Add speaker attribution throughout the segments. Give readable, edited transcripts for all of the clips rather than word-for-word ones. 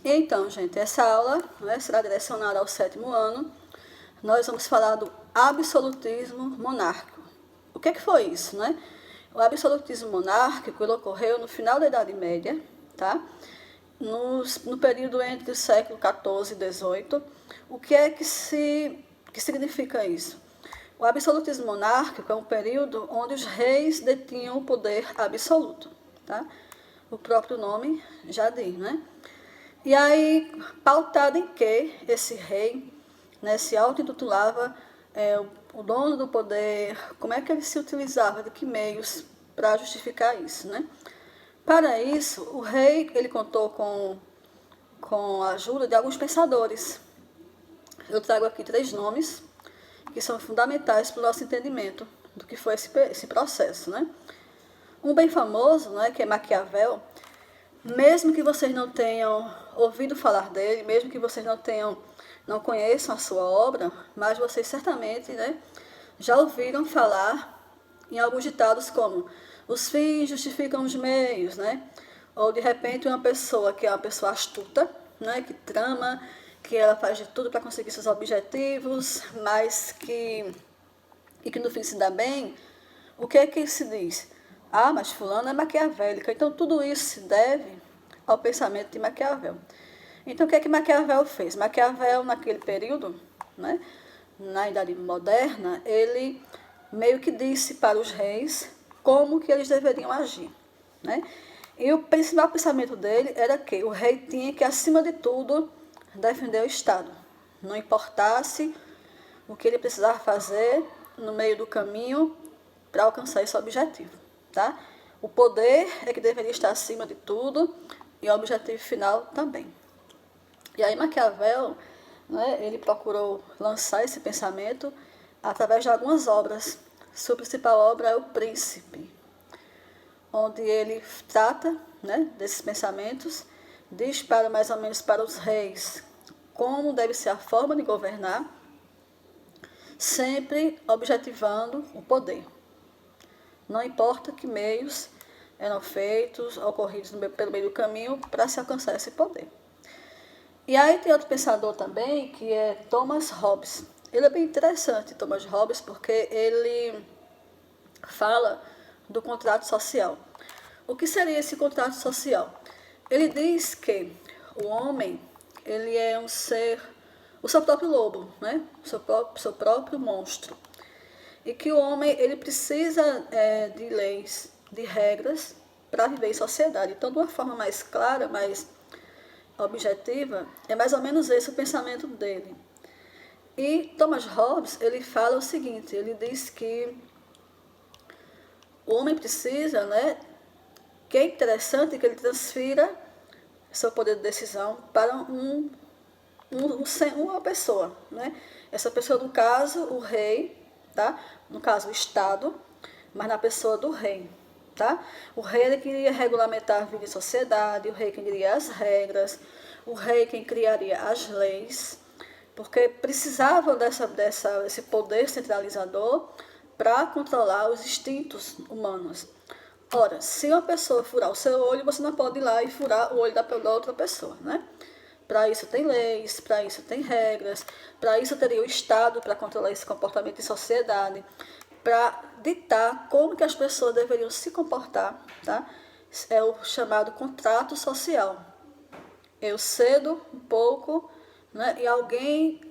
Speaker 1: Então, gente, essa aula, né, será direcionada ao 7º ano. Nós vamos falar do absolutismo monárquico. O que foi isso, né? O absolutismo monárquico ele ocorreu no final da Idade Média, tá? No período entre o século XIV e XVIII. O que é que significa isso? O absolutismo monárquico é um período onde os reis detinham o poder absoluto, tá? O próprio nome já diz, né? E aí, pautado em que esse rei, né, se auto-intitulava o dono do poder, como é que ele se utilizava, de que meios para justificar isso, né? Para isso, o rei ele contou com a ajuda de alguns pensadores. Eu trago aqui 3 nomes que são fundamentais para o nosso entendimento do que foi esse processo, né? Um bem famoso, né, que é Maquiavel. Mesmo que vocês não tenham ouvido falar dele, mesmo que vocês não conheçam a sua obra, mas vocês certamente, né, já ouviram falar em alguns ditados como os fins justificam os meios, né? Ou de repente uma pessoa que é uma pessoa astuta, né, que trama, que ela faz de tudo para conseguir seus objetivos, mas que no fim se dá bem. O que é que se diz? Ah, mas fulano é maquiavélica. Então, tudo isso se deve ao pensamento de Maquiavel. Então, o que é que Maquiavel fez? Maquiavel, naquele período, né, na Idade Moderna, ele meio que disse para os reis como que eles deveriam agir, né? E o principal pensamento dele era que o rei tinha que, acima de tudo, defender o Estado. Não importasse o que ele precisava fazer no meio do caminho para alcançar esse objetivo, tá? O poder é que deveria estar acima de tudo e o objetivo final também. E aí Maquiavel, né, ele procurou lançar esse pensamento através de algumas obras. Sua principal obra é O Príncipe, onde ele trata, né, desses pensamentos, diz para mais ou menos para os reis como deve ser a forma de governar, sempre objetivando o poder. Não importa que meios eram feitos, ocorridos pelo meio do caminho para se alcançar esse poder. E aí tem outro pensador também, que é Thomas Hobbes. Ele é bem interessante, Thomas Hobbes, porque ele fala do contrato social. O que seria esse contrato social? Ele diz que o homem ele é um ser, o seu próprio lobo, né? O seu próprio monstro. E que o homem ele precisa de leis, de regras para viver em sociedade. Então, de uma forma mais clara, mais objetiva, é mais ou menos esse o pensamento dele. E Thomas Hobbes ele fala o seguinte, ele diz que o homem precisa, né, que é interessante que ele transfira seu poder de decisão para uma pessoa, né? Essa pessoa, no caso, o rei, tá? No caso, o Estado, mas na pessoa do rei, tá? O rei ele queria regulamentar a vida em sociedade, o rei quem diria as regras, o rei quem criaria as leis, porque precisavam desse poder centralizador para controlar os instintos humanos. Ora, se uma pessoa furar o seu olho, você não pode ir lá e furar o olho da outra pessoa, né? Para isso tem leis, para isso tem regras, para isso teria o Estado para controlar esse comportamento em sociedade, para ditar como que as pessoas deveriam se comportar, tá? É o chamado contrato social. Eu cedo um pouco, né, e alguém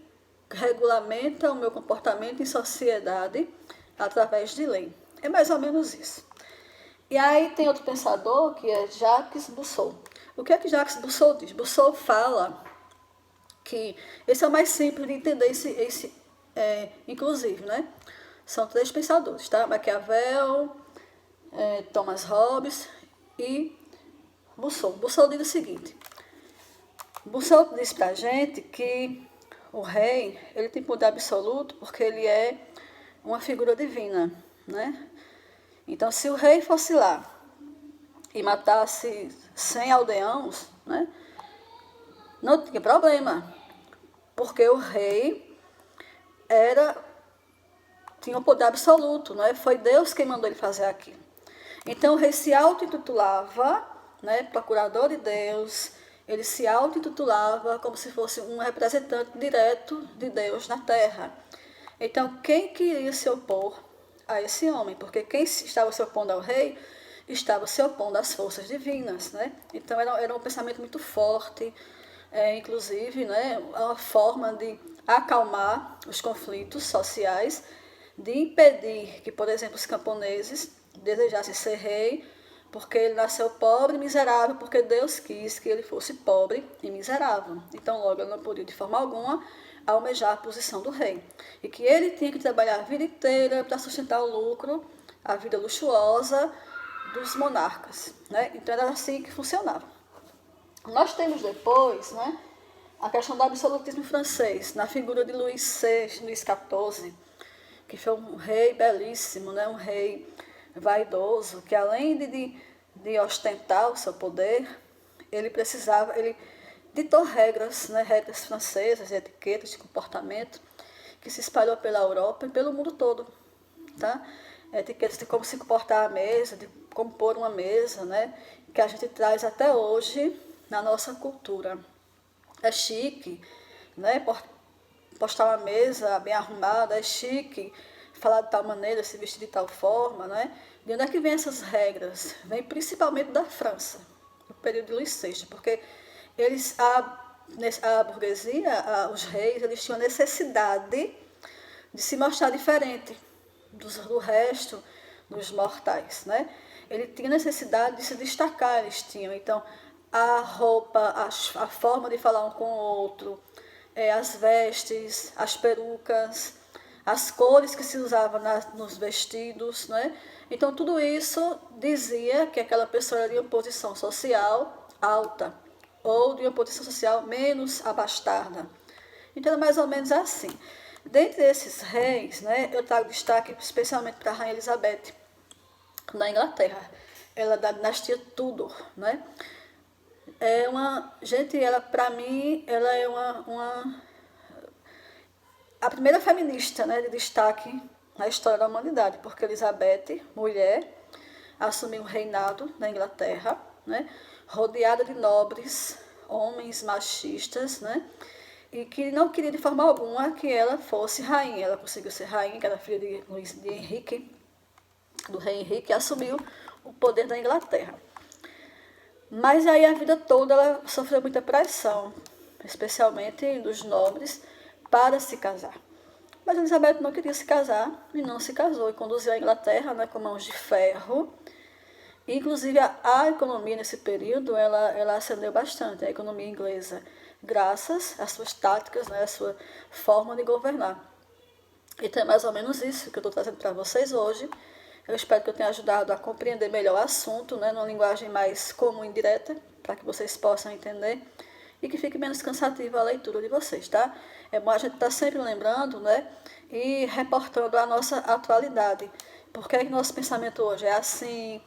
Speaker 1: regulamenta o meu comportamento em sociedade através de lei. É mais ou menos isso. E aí tem outro pensador que é Jacques Rousseau. O que é que Jacques Rousseau diz? Rousseau fala que esse é o mais simples de entender inclusive, né? São 3 pensadores, tá? Maquiavel, Thomas Hobbes e Rousseau. Rousseau diz o seguinte, Rousseau diz pra gente que o rei, ele tem poder absoluto porque ele é uma figura divina, né? Então, se o rei fosse lá e matasse 100 aldeãos, né, não tinha problema, porque o rei tinha um poder absoluto, né? Foi Deus quem mandou ele fazer aquilo. Então, o rei se auto-intitulava, né, procurador de Deus, ele se auto-intitulava como se fosse um representante direto de Deus na terra. Então, quem queria se opor a esse homem? Porque quem estava se opondo ao rei estava se opondo às forças divinas, né? Então, era um pensamento muito forte, inclusive, né, uma forma de acalmar os conflitos sociais, de impedir que, por exemplo, os camponeses desejassem ser rei, porque ele nasceu pobre e miserável, porque Deus quis que ele fosse pobre e miserável. Então, logo, ele não podia, de forma alguma, almejar a posição do rei. E que ele tinha que trabalhar a vida inteira para sustentar o lucro, a vida luxuosa dos monarcas, né? Então, era assim que funcionava. Nós temos depois, né, a questão do absolutismo francês, na figura de Luís XIV, que foi um rei belíssimo, né, um rei vaidoso, que além de ostentar o seu poder, ele ditou regras, né, regras francesas, etiquetas de comportamento, que se espalhou pela Europa e pelo mundo todo. Tá? Etiquetas de como se comportar à mesa, de como pôr uma mesa, né, que a gente traz até hoje na nossa cultura. É chique, né, postar uma mesa bem arrumada, é chique, falar de tal maneira, se vestir de tal forma, né? De onde é que vem essas regras? Vem principalmente da França, no período de Luís XVI, porque a burguesia, os reis, eles tinham necessidade de se mostrar diferente do resto dos mortais, né? Ele tinha necessidade de se destacar, eles tinham. Então, a roupa, a forma de falar um com o outro, as vestes, as perucas, as cores que se usavam nos vestidos, né? Então, tudo isso dizia que aquela pessoa era de uma posição social alta ou de uma posição social menos abastada. Então, é mais ou menos assim. Dentre esses reis, né, eu trago destaque especialmente para a Rainha Elizabeth, na Inglaterra. Ela é da dinastia Tudor, né? Ela, para mim, ela é a primeira feminista, né, de destaque na história da humanidade, porque Elizabeth, mulher, assumiu o reinado na Inglaterra, né, rodeada de nobres, homens machistas, né, e que não queria de forma alguma que ela fosse rainha. Ela conseguiu ser rainha, que era filha de Henrique, do rei Henrique, e assumiu o poder da Inglaterra. Mas aí a vida toda ela sofreu muita pressão, especialmente dos nobres, para se casar. Mas Elizabeth não queria se casar e não se casou e conduziu a Inglaterra, né, com mãos de ferro. E, inclusive a economia nesse período ela ascendeu bastante, a economia inglesa, graças às suas táticas, né, à sua forma de governar. Então é mais ou menos isso que eu estou trazendo para vocês hoje. Eu espero que eu tenha ajudado a compreender melhor o assunto, né, numa linguagem mais comum e direta, para que vocês possam entender e que fique menos cansativa a leitura de vocês, tá? É bom a gente estar sempre lembrando, né, e reportando a nossa atualidade. Por que nosso pensamento hoje é assim?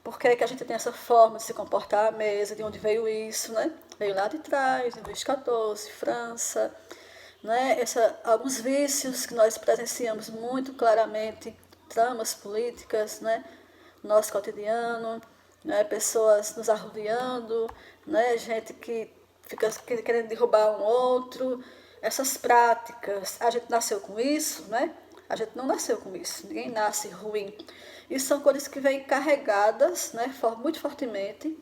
Speaker 1: Por que a gente tem essa forma de se comportar à mesa? De onde veio isso, né? Veio lá de trás, de Luís XIV, França, né? Alguns vícios que nós presenciamos muito claramente, tramas políticas, né? Nosso cotidiano, né? Pessoas nos arrodeando, né? Gente que fica querendo derrubar um outro. Essas práticas, a gente nasceu com isso, né? A gente não nasceu com isso, ninguém nasce ruim. Isso são coisas que vêm carregadas, né, muito fortemente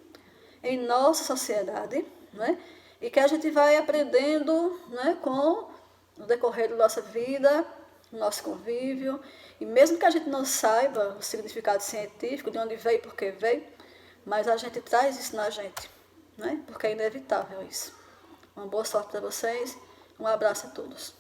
Speaker 1: em nossa sociedade, né, e que a gente vai aprendendo, né, no decorrer da nossa vida, no nosso convívio. E mesmo que a gente não saiba o significado científico, de onde veio e por que veio, mas a gente traz isso na gente, né, porque é inevitável isso. Uma boa sorte para vocês, um abraço a todos.